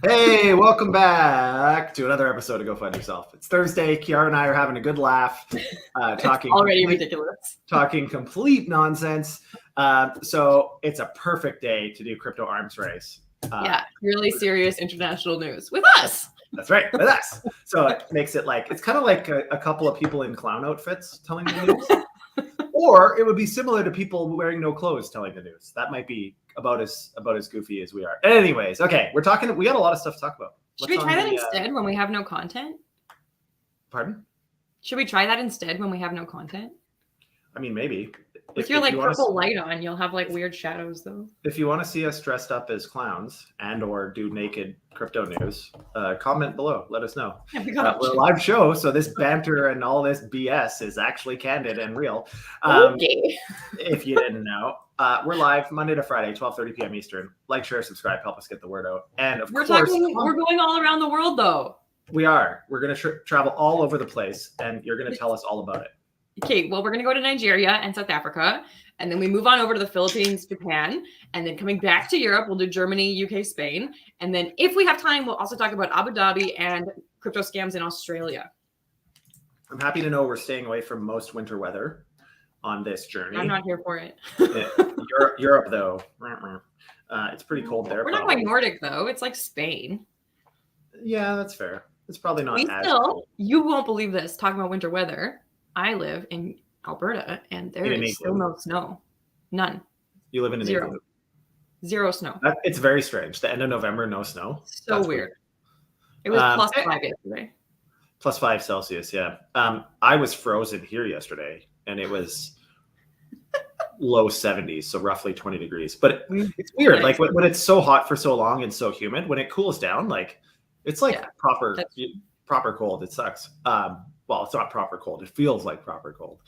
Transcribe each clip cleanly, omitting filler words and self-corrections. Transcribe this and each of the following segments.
Hey, welcome back to another episode of Go Find Yourself. It's Thursday. Kiara and I are having a good laugh, It's already ridiculous. talking complete nonsense. So it's a perfect day to do crypto arms race. Yeah, really serious international news with us. That's right, with us. So it makes it like, it's kind of like a couple of people in clown outfits telling the news. Or it would be similar to people wearing no clothes telling the news. That might be about as goofy as we are. Anyways, okay, we got a lot of stuff to talk about. Should we try that instead when we have no content? Pardon? Should we try that instead when we have no content? I mean, maybe. With your purple light on, you'll have like weird shadows though. If you want to see us dressed up as clowns and or do naked crypto news, comment below. Let us know. Yeah, we're a live show, so this banter and all this BS is actually candid and real. Okay. If you didn't know, we're live Monday to Friday, 12:30 p.m. Eastern. Like, share, subscribe, help us get the word out. And of course, we're going all around the world though. We are. We're going to travel all over the place, and you're going to tell us all about it. Okay, well, we're going to go to Nigeria and South Africa, and then we move on over to the Philippines, Japan, and then coming back to Europe, we'll do Germany, UK, Spain. And then if we have time, we'll also talk about Abu Dhabi and crypto scams in Australia. I'm happy to know we're staying away from most winter weather on this journey. I'm not here for it. Europe, though, it's pretty cold there. We're not going Nordic, though. It's like Spain. Yeah, that's fair. It's probably not as cold. You won't believe this, talking about winter weather. I live in Alberta, and there is still no snow. None. You live in an Zero. Zero snow. It's very strange. The end of November, no snow. So weird. It was +5 yesterday. +5 Celsius, yeah. I was frozen here yesterday, and it was low 70s, so roughly 20 degrees. But it's weird. Like when it's so hot for so long and so humid, when it cools down, like it's like proper cold. It sucks. Well, it's not proper cold. It feels like proper cold.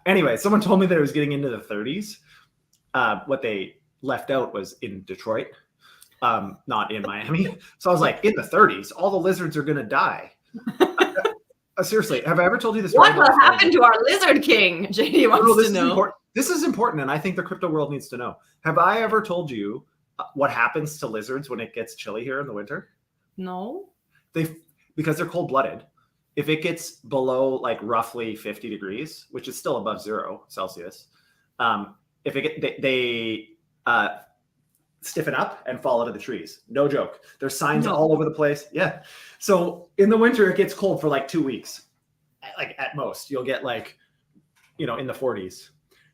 Anyway, someone told me that it was getting into the 30s. What they left out was in Detroit, not in Miami. So I was like, in the 30s, all the lizards are going to die. Seriously, have I ever told you this? What will happen to our lizard king? JD wants to know. This is important, and I think the crypto world needs to know. Have I ever told you what happens to lizards when it gets chilly here in the winter? No. Because they're cold-blooded. If it gets below like roughly 50 degrees, which is still above 0 Celsius, they stiffen up and fall out of the trees. No joke. There's signs all over the place. Yeah. So in the winter, it gets cold for like 2 weeks. Like at most, you'll get like, in the 40s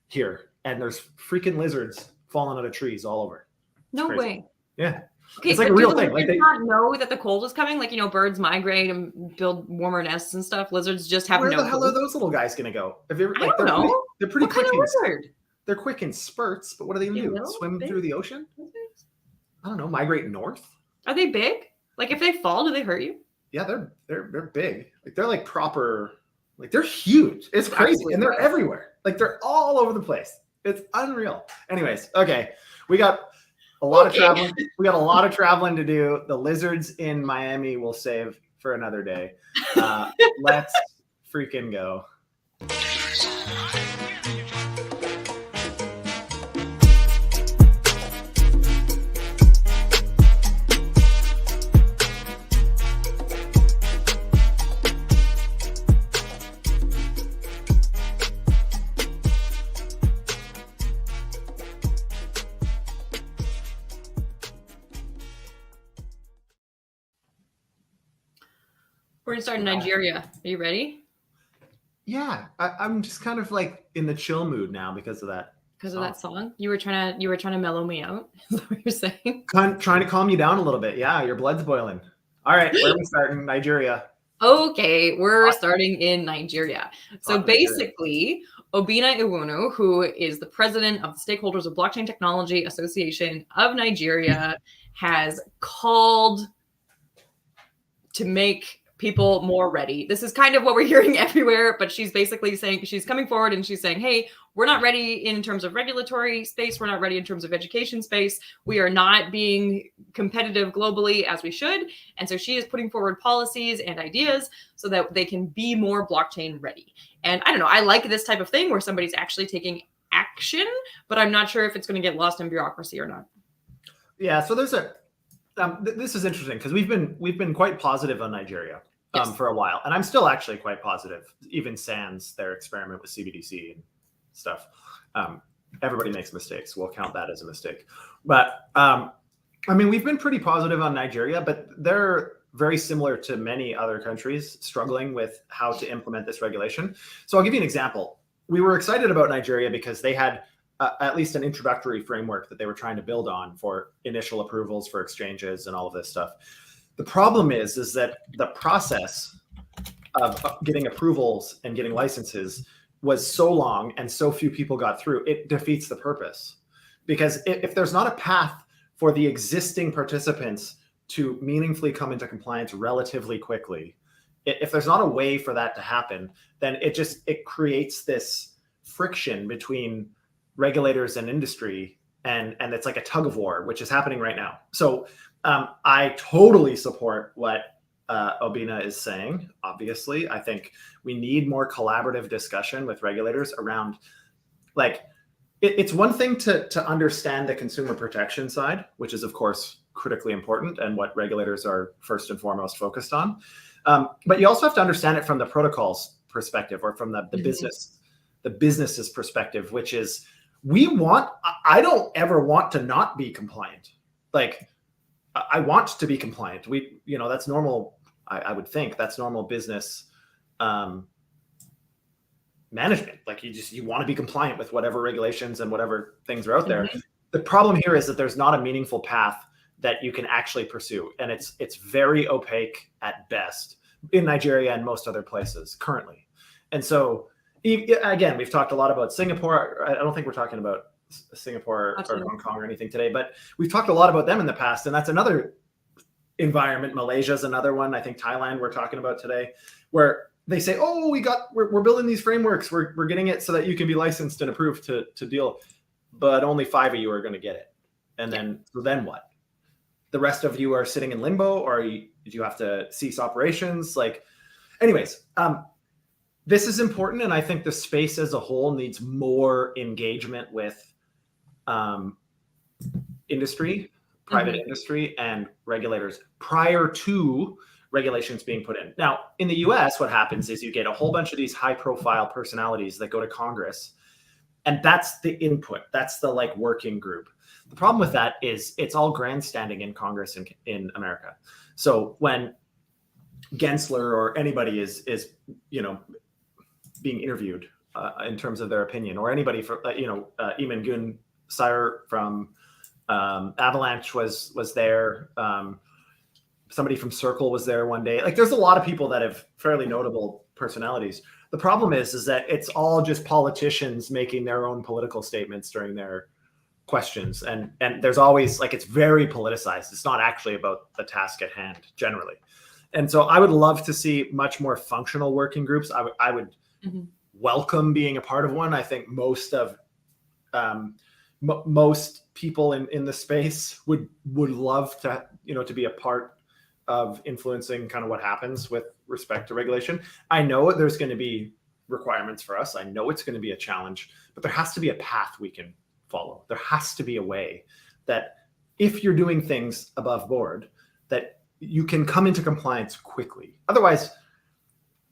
here. And there's freaking lizards falling out of trees all over. No way. Yeah. Okay, it's like a real thing. Like they not know that the cold is coming. Like, birds migrate and build warmer nests and stuff. Lizards just have no. Where the hell are those little guys going to go? I don't know. They're pretty quick. Lizard? They're quick in spurts, but what are they going to do? Swim through the ocean? I don't know. Migrate north? Are they big? Like if they fall, do they hurt you? Yeah, they're big. Like they're like proper. Like they're huge. It's crazy, and they're everywhere. Like they're all over the place. It's unreal. Anyways, okay, we got a lot of traveling. We got a lot of traveling to do. The lizards in Miami will save for another day. Let's freaking go. We're going to start in Nigeria. Are you ready? Yeah, I'm just kind of like in the chill mood now because of that. Because of that song? You were trying to mellow me out. Is that what you're saying? Trying to calm you down a little bit. Yeah, your blood's boiling. All right, where are we starting? Nigeria. Okay, we're starting in Nigeria. So basically, Obina Iwunu, who is the president of the Stakeholders of Blockchain Technology Association of Nigeria, has called to make people more ready. This is kind of what we're hearing everywhere, but she's basically saying, she's coming forward and she's saying, hey, we're not ready in terms of regulatory space. We're not ready in terms of education space. We are not being competitive globally as we should. And so she is putting forward policies and ideas so that they can be more blockchain ready. And I don't know, I like this type of thing where somebody's actually taking action, but I'm not sure if it's going to get lost in bureaucracy or not. Yeah, so there's This is interesting because we've been quite positive on Nigeria for a while, and I'm still actually quite positive, even sans their experiment with CBDC and stuff. Everybody makes mistakes. We'll count that as a mistake. But I mean, we've been pretty positive on Nigeria, but they're very similar to many other countries struggling with how to implement this regulation. So I'll give you an example. We were excited about Nigeria because they had at least an introductory framework that they were trying to build on for initial approvals for exchanges and all of this stuff. The problem is that the process of getting approvals and getting licenses was so long and so few people got through, it defeats the purpose. Because if there's not a path for the existing participants to meaningfully come into compliance relatively quickly, if there's not a way for that to happen, then it creates this friction between regulators and industry, and it's like a tug of war, which is happening right now. So I totally support what Obina is saying. Obviously, I think we need more collaborative discussion with regulators around, like, it's one thing to understand the consumer protection side, which is of course critically important and what regulators are first and foremost focused on. But you also have to understand it from the protocols perspective, or from the business's perspective, which is, I don't ever want to not be compliant. Like, I want to be compliant. That's normal. I would think that's normal business management. Like, you want to be compliant with whatever regulations and whatever things are out there. The problem here is that there's not a meaningful path that you can actually pursue. And it's very opaque at best in Nigeria and most other places currently. And so, again, we've talked a lot about Singapore. I don't think we're talking about Singapore or Hong Kong or anything today, but we've talked a lot about them in the past. And that's another environment. Malaysia's another one. I think Thailand we're talking about today, where they say, oh, we're building these frameworks. We're getting it so that you can be licensed and approved to deal, but only 5 of you are going to get it. And then what? The rest of you are sitting in limbo, or do you have to cease operations? Like, anyways, this is important, and I think the space as a whole needs more engagement with industry, private industry, and regulators prior to regulations being put in. Now, in the US, what happens is you get a whole bunch of these high-profile personalities that go to Congress, and that's the input. That's the working group. The problem with that is it's all grandstanding in Congress in America. So when Gensler or anybody is being interviewed in terms of their opinion, or anybody for Eamon Gun Sire from Avalanche was there. Somebody from Circle was there one day. Like, there's a lot of people that have fairly notable personalities. The problem is that it's all just politicians making their own political statements during their questions, and there's always, it's very politicized. It's not actually about the task at hand generally. And so I would love to see much more functional working groups. I would welcome being a part of one. I think most of most people in the space would love to to be a part of influencing kind of what happens with respect to regulation. I know there's going to be requirements for us. I know it's going to be a challenge, but there has to be a path we can follow. There has to be a way that if you're doing things above board, that you can come into compliance quickly. Otherwise,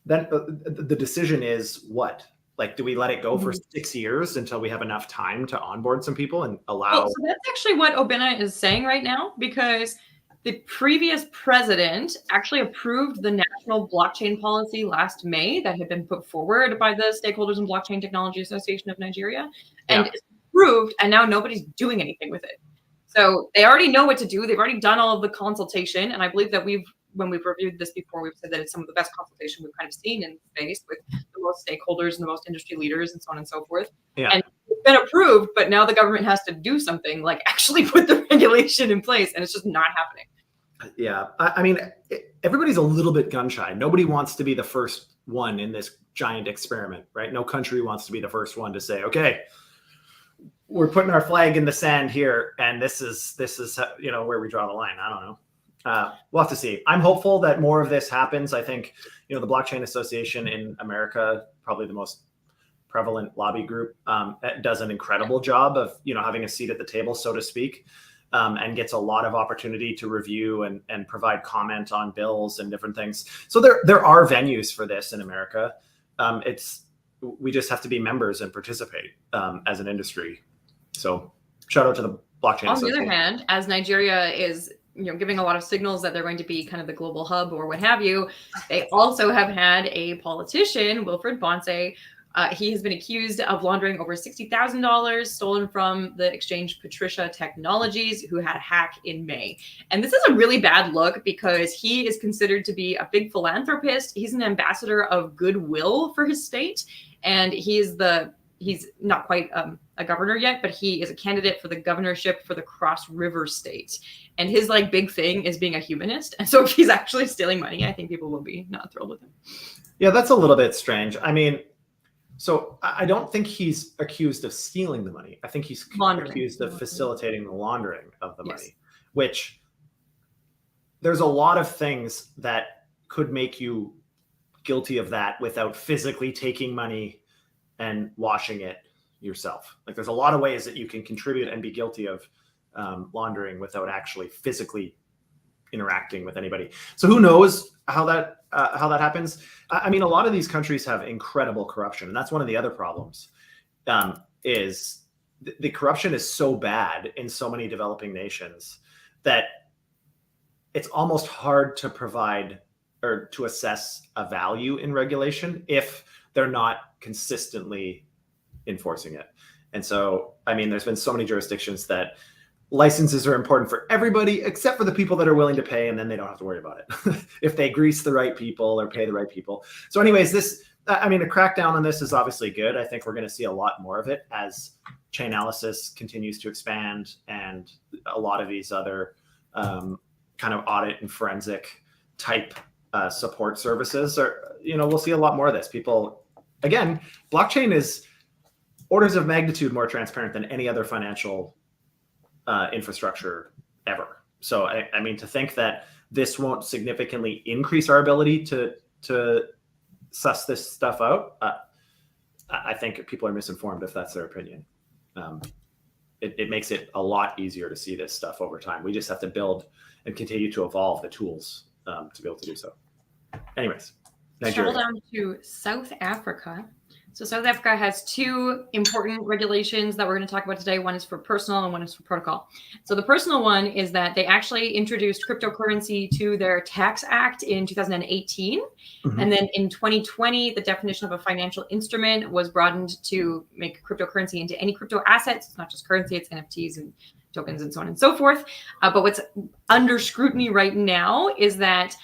then the decision is what? Like, do we let it go for 6 years until we have enough time to onboard some people and allow? Well, so that's actually what Obina is saying right now, because the previous president actually approved the national blockchain policy last May that had been put forward by the Stakeholders in Blockchain Technology Association of Nigeria, and it's approved, and now nobody's doing anything with it. So they already know what to do. They've already done all of the consultation, and I believe that when we've reviewed this before, we've said that it's some of the best consultation we've kind of seen in the space with the most stakeholders and the most industry leaders and so on and so forth. Yeah. And it's been approved, but now the government has to do something, like actually put the regulation in place, and it's just not happening. Yeah. I mean, everybody's a little bit gun shy. Nobody wants to be the first one in this giant experiment, right? No country wants to be the first one to say, okay, we're putting our flag in the sand here, and this is where we draw the line. I don't know. We'll have to see. I'm hopeful that more of this happens. I think, the Blockchain Association in America, probably the most prevalent lobby group, does an incredible job of, having a seat at the table, so to speak. and gets a lot of opportunity to review and provide comment on bills and different things. So there are venues for this in America. We just have to be members and participate as an industry. So shout out to the blockchain. On the other hand, as Nigeria is giving a lot of signals that they're going to be kind of the global hub or what have you, they also have had a politician, Wilfred Bonse. He has been accused of laundering over $60,000 stolen from the exchange Patricia Technologies, who had a hack in May. And this is a really bad look because he is considered to be a big philanthropist. He's an ambassador of goodwill for his state. And he's not quite a governor yet, but he is a candidate for the governorship for the Cross River state. And his big thing is being a humanist. And so if he's actually stealing money, I think people will be not thrilled with him. Yeah, that's a little bit strange. I mean, so I don't think he's accused of stealing the money. I think he's accused of facilitating the laundering of the money, which there's a lot of things that could make you guilty of that without physically taking money and washing it yourself. There's a lot of ways that you can contribute and be guilty of laundering without actually physically interacting with anybody. So who knows how that happens? I mean, a lot of these countries have incredible corruption, and that's one of the other problems. Is the corruption is so bad in so many developing nations that it's almost hard to provide or to assess a value in regulation if they're not consistently enforcing it. And so, I mean, there's been so many jurisdictions that licenses are important for everybody except for the people that are willing to pay, and then they don't have to worry about it if they grease the right people or pay the right people. So anyways, a crackdown on this is obviously good. I think we're going to see a lot more of it as Chainalysis continues to expand, and a lot of these other kind of audit and forensic type support services are, we'll see a lot more of this. People, again, blockchain is orders of magnitude more transparent than any other financial infrastructure ever. So I mean, to think that this won't significantly increase our ability to suss this stuff out, I think people are misinformed if that's their opinion. It makes it a lot easier to see this stuff over time. We just have to build and continue to evolve the tools to be able to do so. Anyways, Nigeria. Travel down to South Africa. So South Africa has two important regulations that we're going to talk about today. One is for personal and one is for protocol. So the personal one is that they actually introduced cryptocurrency to their tax act in 2018. Mm-hmm. And then in 2020, the definition of a financial instrument was broadened to make cryptocurrency into any crypto assets. It's not just currency, it's NFTs and tokens and so on and so forth. But what's under scrutiny right now is that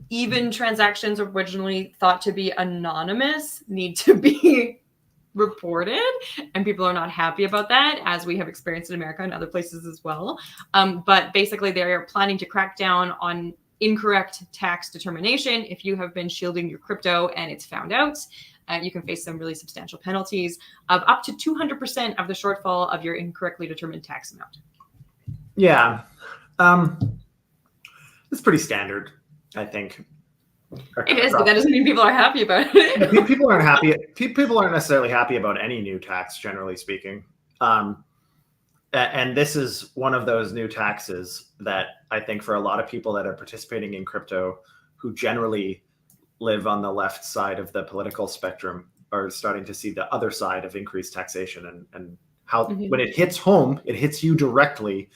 even transactions originally thought to be anonymous need to be reported, and people are not happy about that, as we have experienced in America and other places as well. But basically, they are planning to crack down on incorrect tax determination. If you have been shielding your crypto and it's found out, you can face some really substantial penalties of up to 200% of the shortfall of your incorrectly determined tax amount. Yeah, it's pretty standard, I think. It is, but that doesn't mean people are happy about it. People aren't happy. People aren't necessarily happy about any new tax, generally speaking. And this is one of those new taxes that I think for a lot of people that are participating in crypto, who generally live on the left side of the political spectrum, are starting to see the other side of increased taxation and how when it hits home, it hits you directly.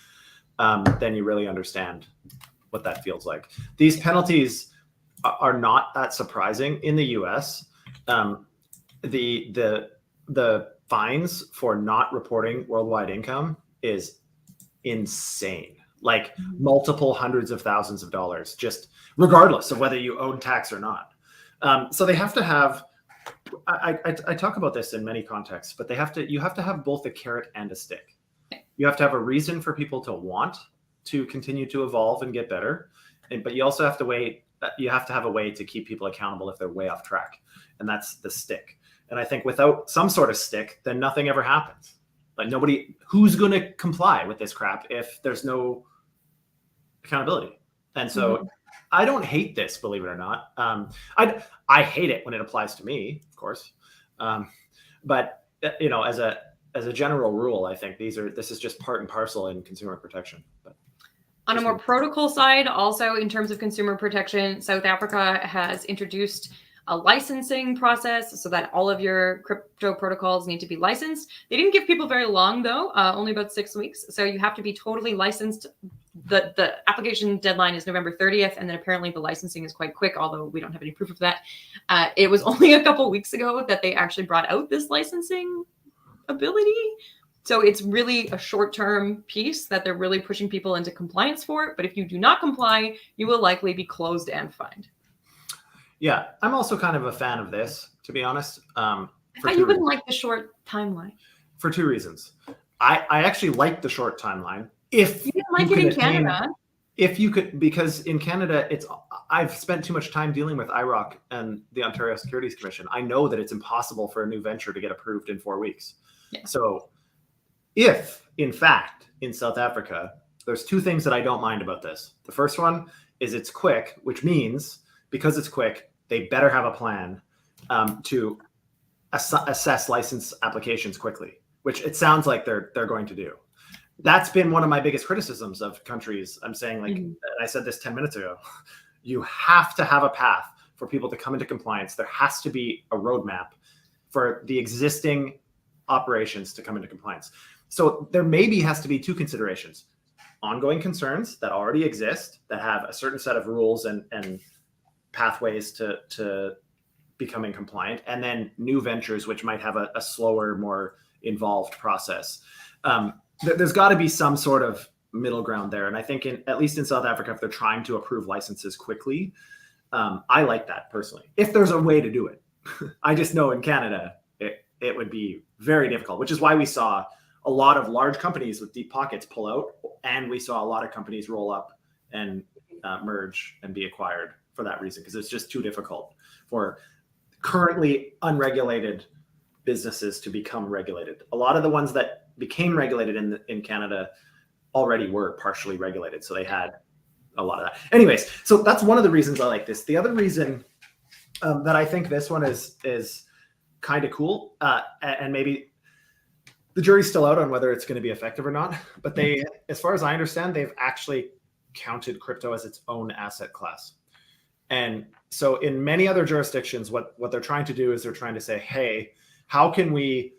Then you really understand what that feels like. These penalties are not that surprising in the US. The fines for not reporting worldwide income is insane, like multiple hundreds of thousands of dollars, just regardless of whether you owe tax or not. So they have to have, I talk about this in many contexts, but you have to have both a carrot and a stick. You have to have a reason for people to want to continue to evolve and get better. But you also have to have a way to keep people accountable if they're way off track. And that's the stick. And I think without some sort of stick, then nothing ever happens. Like who's going to comply with this crap if there's no accountability? And so I don't hate this, believe it or not. I hate it when it applies to me, of course. But as as a general rule, I think this is just part and parcel in consumer protection. But on a more protocol side, also in terms of consumer protection, South Africa has introduced a licensing process so that all of your crypto protocols need to be licensed. They didn't give people very long though, only about 6 weeks. So you have to be totally licensed. The application deadline is November 30th, and then apparently the licensing is quite quick, although we don't have any proof of that. It was only a couple weeks ago that they actually brought out this licensing ability. So it's really a short-term piece that they're really pushing people into compliance for. But if you do not comply, you will likely be closed and fined. Yeah, I'm also kind of a fan of this, to be honest. I thought you wouldn't like the short timeline. For 2 reasons. I actually like the short timeline. If you didn't like it in Canada. If you could, because in Canada, I've spent too much time dealing with IROC and the Ontario Securities Commission. I know that it's impossible for a new venture to get approved in 4 weeks. Yeah. So if, in fact, in South Africa, there's 2 things that I don't mind about this. The first one is it's quick, which means because it's quick, they better have a plan to assess license applications quickly, which it sounds like they're going to do. That's been one of my biggest criticisms of countries. I'm saying, like, and I said this 10 minutes ago, you have to have a path for people to come into compliance. There has to be a roadmap for the existing operations to come into compliance. So there maybe has to be 2 considerations: ongoing concerns that already exist that have a certain set of rules and pathways to becoming compliant, and then new ventures which might have a slower, more involved process. There's got to be some sort of middle ground there. And I think at least in South Africa, if they're trying to approve licenses quickly, I like that personally, if there's a way to do it. I just know in Canada, it would be very difficult, which is why we saw a lot of large companies with deep pockets pull out, and we saw a lot of companies roll up and merge and be acquired for that reason, because it's just too difficult for currently unregulated businesses to become regulated. A lot of the ones that became regulated in Canada already were partially regulated, so they had a lot of that. Anyways, so that's one of the reasons I like this. The other reason that I think this one is kind of cool, and maybe the jury's still out on whether it's going to be effective or not, but they, as far as I understand, they've actually counted crypto as its own asset class. And so in many other jurisdictions, what they're trying to do is they're trying to say, hey, how can we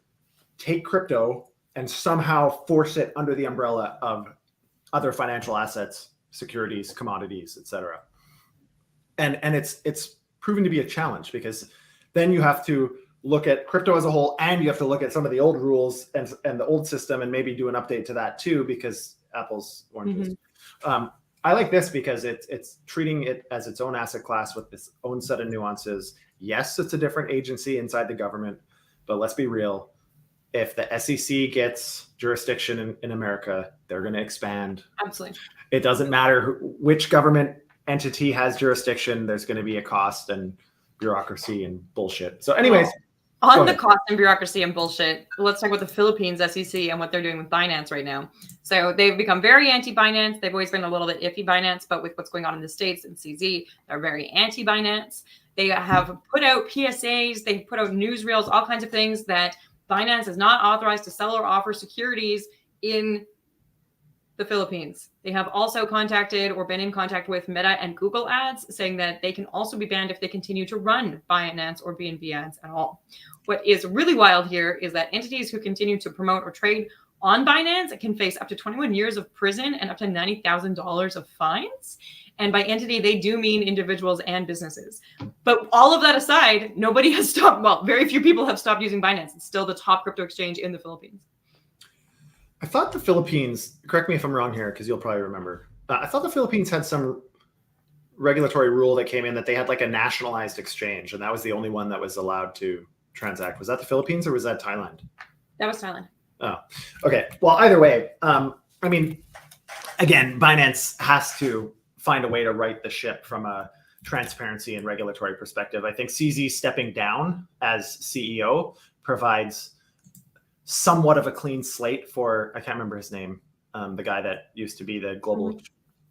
take crypto and somehow force it under the umbrella of other financial assets, securities, commodities, et cetera. And it's proven to be a challenge, because then you have to look at crypto as a whole, and you have to look at some of the old rules and the old system, and maybe do an update to that too, because apples, oranges. I like this because it's treating it as its own asset class with its own set of nuances. Yes, it's a different agency inside the government, but let's be real. If the SEC gets jurisdiction in America, they're going to expand. Absolutely. It doesn't matter which government entity has jurisdiction. There's going to be a cost and bureaucracy and bullshit. So anyways. On the cost and bureaucracy and bullshit, let's talk about the Philippines SEC and what they're doing with Binance right now. So they've become very anti-Binance. They've always been a little bit iffy Binance, but with what's going on in the States and CZ, they're very anti-Binance. They have put out PSAs. They've put out newsreels, all kinds of things that Binance is not authorized to sell or offer securities in the Philippines. They have also contacted or been in contact with Meta and Google ads, saying that they can also be banned if they continue to run Binance or BNB ads at all. What is really wild here is that entities who continue to promote or trade on Binance can face up to 21 years of prison and up to $90,000 of fines. And by entity, they do mean individuals and businesses. But all of that aside, nobody has stopped. Well, very few people have stopped using Binance. It's still the top crypto exchange in the Philippines. I thought the Philippines, correct me if I'm wrong here, because you'll probably remember. I thought the Philippines had some regulatory rule that came in that they had like a nationalized exchange, and that was the only one that was allowed to transact. Was that the Philippines or was that Thailand? That was Thailand. Oh, okay. Well, either way, I mean, again, Binance has to find a way to right the ship from a transparency and regulatory perspective. I think CZ stepping down as CEO provides somewhat of a clean slate for, I can't remember his name, the guy that used to be the global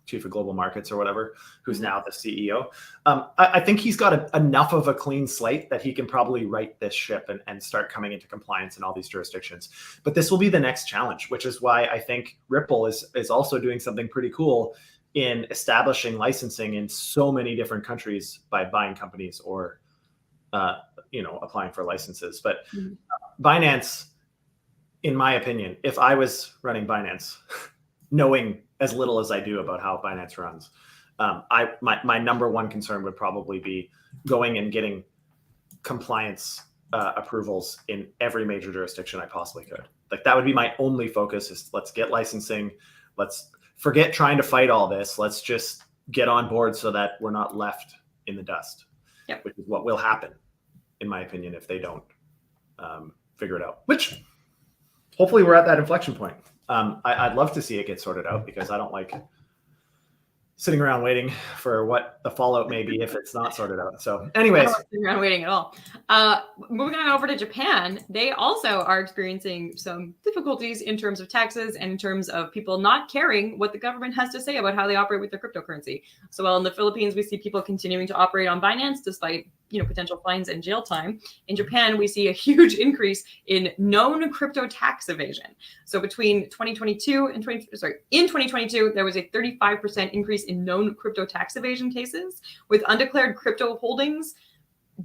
chief of global markets or whatever, who's now the CEO. I think he's got enough of a clean slate that he can probably right this ship and start coming into compliance in all these jurisdictions. But this will be the next challenge, which is why I think Ripple is also doing something pretty cool in establishing licensing in so many different countries by buying companies or applying for licenses. But Binance, in my opinion, if I was running Binance, knowing as little as I do about how Binance runs, my number one concern would probably be going and getting compliance approvals in every major jurisdiction I possibly could. Like that would be my only focus, is let's get licensing. Let's forget trying to fight all this. Let's just get on board so that we're not left in the dust, which is what will happen, in my opinion, if they don't figure it out, which hopefully we're at that inflection point. I'd love to see it get sorted out, because I don't like sitting around waiting for what the fallout may be if it's not sorted out. So anyways, I don't like sitting around waiting at all. Moving on over to Japan, they also are experiencing some difficulties in terms of taxes and in terms of people not caring what the government has to say about how they operate with their cryptocurrency. So while in the Philippines, we see people continuing to operate on Binance despite potential fines and jail time, in Japan, we see a huge increase in known crypto tax evasion. So between 2022 and in 2022, there was a 35% increase in known crypto tax evasion cases, with undeclared crypto holdings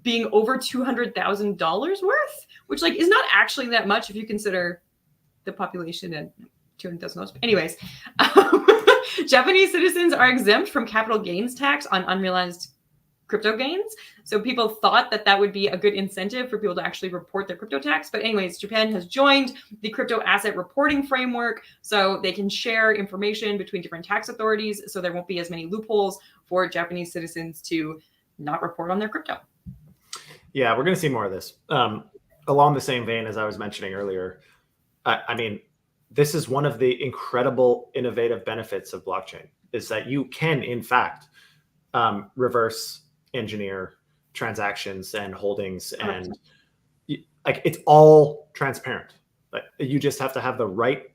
being over $200,000 worth, which is not actually that much if you consider the population and $200,000. Anyways, Japanese citizens are exempt from capital gains tax on unrealized crypto gains. So people thought that would be a good incentive for people to actually report their crypto tax. But anyways, Japan has joined the crypto asset reporting framework, so they can share information between different tax authorities. So there won't be as many loopholes for Japanese citizens to not report on their crypto. Yeah, we're going to see more of this. Along the same vein as I was mentioning earlier, I mean, this is one of the incredible innovative benefits of blockchain, is that you can, in fact, reverse engineer transactions and holdings, and it's all transparent. You just have to have the right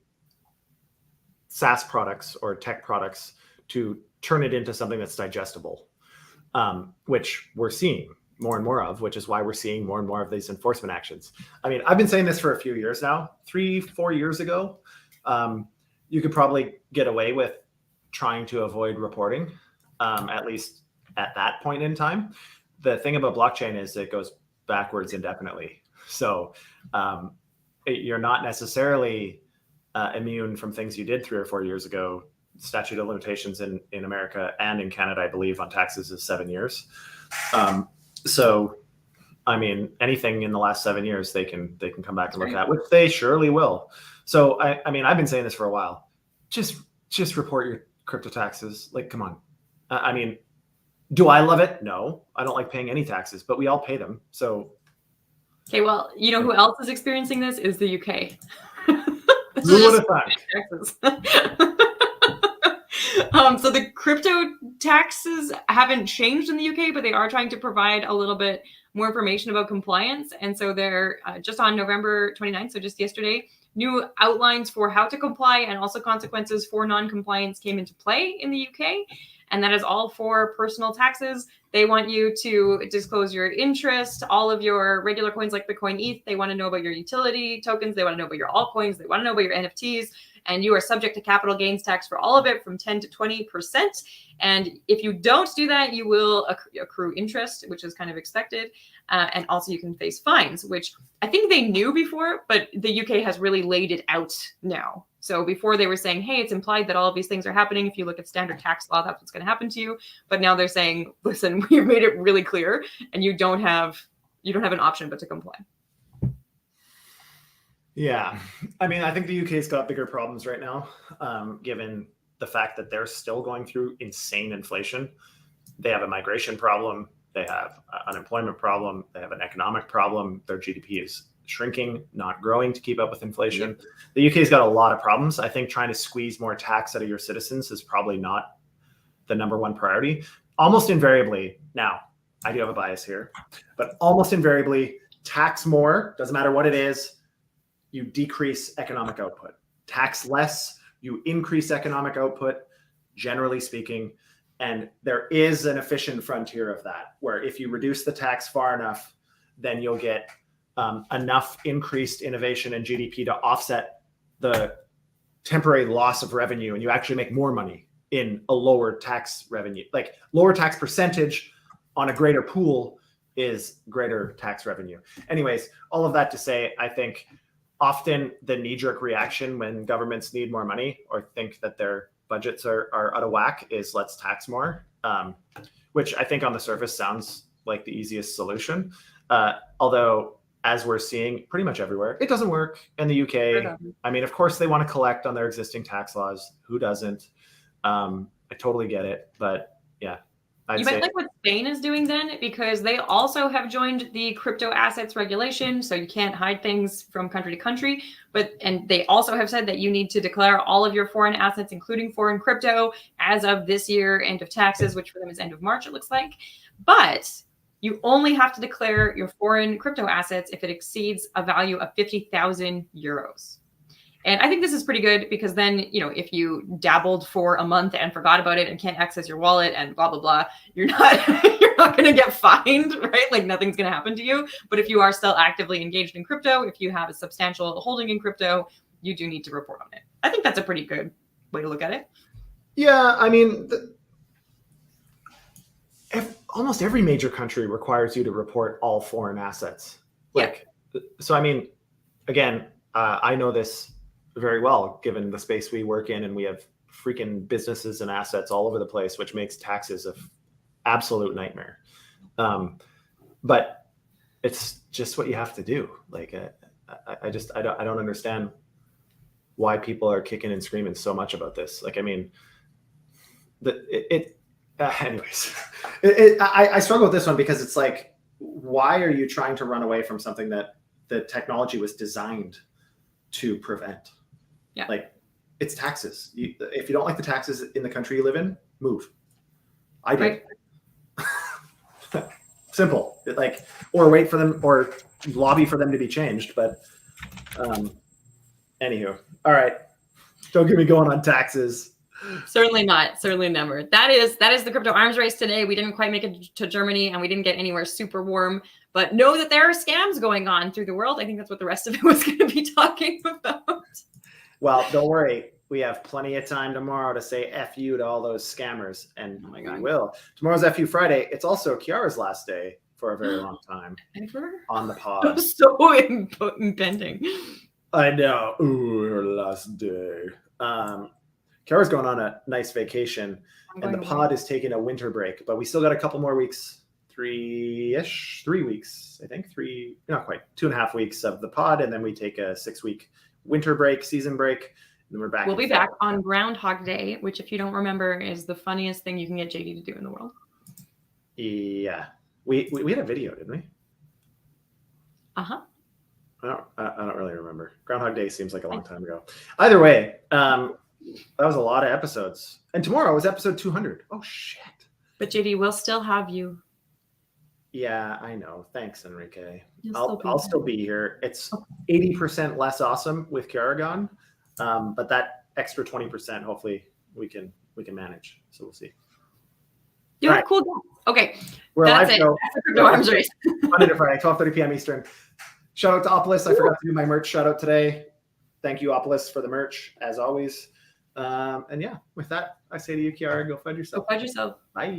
SaaS products or tech products to turn it into something that's digestible, which we're seeing more and more of, which is why we're seeing more and more of these enforcement actions. I mean, I've been saying this for a few years now. 3-4 years ago, you could probably get away with trying to avoid reporting, at least at that point in time. The thing about blockchain is it goes backwards indefinitely. So you're not necessarily immune from things you did 3 or 4 years ago. Statute of limitations in America and in Canada, I believe, on taxes is 7 years. So, I mean, anything in the last 7 years, they can come back and look at, which they surely will. So, I mean, I've been saying this for a while. Just report your crypto taxes. Come on. I mean, do I love it? No, I don't like paying any taxes, but we all pay them. So, okay, well, who else is experiencing this is the UK. Who would have thought? So the crypto taxes haven't changed in the UK, but they are trying to provide a little bit more information about compliance. And so they're just on November 29th, so just yesterday, new outlines for how to comply and also consequences for non-compliance came into play in the UK. And that is all for personal taxes. They want you to disclose your interest, all of your regular coins like Bitcoin, ETH. They want to know about your utility tokens. They want to know about your altcoins. They want to know about your NFTs. And you are subject to capital gains tax for all of it from 10 to 20%. And if you don't do that, you will accrue interest, which is kind of expected. And also you can face fines, which I think they knew before, but the UK has really laid it out now. So before they were saying, hey, it's implied that all of these things are happening. If you look at standard tax law, that's what's going to happen to you. But now they're saying, listen, we've made it really clear, and you don't have an option but to comply. Yeah. I mean, I think the UK's got bigger problems right now, given the fact that they're still going through insane inflation. They have a migration problem. They have an unemployment problem. They have an economic problem. Their GDP is shrinking, not growing to keep up with inflation. Yep. The UK's got a lot of problems. I think trying to squeeze more tax out of your citizens is probably not the number one priority. Almost invariably, now, I do have a bias here, but almost invariably, tax more, doesn't matter what it is, you decrease economic output. Tax less, you increase economic output. generally speaking. And there is an efficient frontier of that, where if you reduce the tax far enough, then you'll get enough increased innovation and GDP to offset the temporary loss of revenue, and you actually make more money in a lower tax revenue. Like lower tax percentage on a greater pool is greater tax revenue. Anyways, all of that to say, I think often the knee-jerk reaction when governments need more money or think that their budgets are out of whack is let's tax more, which I think on the surface sounds like the easiest solution. Although, as we're seeing pretty much everywhere, it doesn't work. In the UK, I mean, of course, they want to collect on their existing tax laws. Who doesn't? I totally get it. But yeah. You might like what Spain is doing then, because they also have joined the crypto assets regulation. So you can't hide things from country to country. And they also have said that you need to declare all of your foreign assets, including foreign crypto, as of this year, end of taxes, which for them is end of March, it looks like. But you only have to declare your foreign crypto assets if it exceeds a value of 50,000 euros. And I think this is pretty good because then, you know, if you dabbled for a month and forgot about it and can't access your wallet and blah, blah, blah, you're not going to get fined, right? Like nothing's going to happen to you. But if you are still actively engaged in crypto, if you have a substantial holding in crypto, you do need to report on it. I think that's a pretty good way to look at it. Yeah, I mean, almost every major country requires you to report all foreign assets. Like, yeah. So, I mean, again, I know this very well, given the space we work in, and we have freaking businesses and assets all over the place, which makes taxes an absolute nightmare. But it's just what you have to do. Like, I don't understand why people are kicking and screaming so much about this. Like, I mean, anyways, I struggle with this one because it's like, why are you trying to run away from something that the technology was designed to prevent? Yeah. Like, it's taxes. If you don't like the taxes in the country you live in, move. I did. Right. Simple. Like, or wait for them, or lobby for them to be changed. But anywho, all right. Don't get me going on taxes. Certainly not. Certainly never. That is the crypto arms race today. We didn't quite make it to Germany, and we didn't get anywhere super warm. But know that there are scams going on through the world. I think that's what the rest of it was going to be talking about. Well, don't worry. We have plenty of time tomorrow to say F you to all those scammers. And we will. Tomorrow's FU Friday. It's also Kiara's last day for a very long time. Ever? On the pod. So impending. I know. Ooh, her last day. Kiara's going on a nice vacation, and the pod is taking a winter break. But we still got a couple more weeks. 3 weeks, I think. Not quite. 2.5 weeks of the pod, and then we take a 6-week winter break, season break, and then we're back. We'll be back on Groundhog Day, which, if you don't remember, is the funniest thing you can get JD to do in the world. Yeah, we had a video, didn't we? Uh-huh. I don't really remember. Groundhog Day seems like a long time ago. Either way, that was a lot of episodes, and tomorrow is episode 200. Oh shit! But JD will still have you. Yeah, I know. Thanks, Enrique. I'll still be here. It's 80% less awesome with Kiara gone, but that extra 20%, hopefully, we can manage. So we'll see. You have a cool guy. Okay, we're that's live. it. That's the crypto arms race. Monday to Friday, 12:30 p.m. Eastern. Shout out to Opolis. I forgot to do my merch shout out today. Thank you, Opolis, for the merch as always. And yeah, with that, I say to you, Kiara, go FUD yourself. Go FUD yourself. Bye.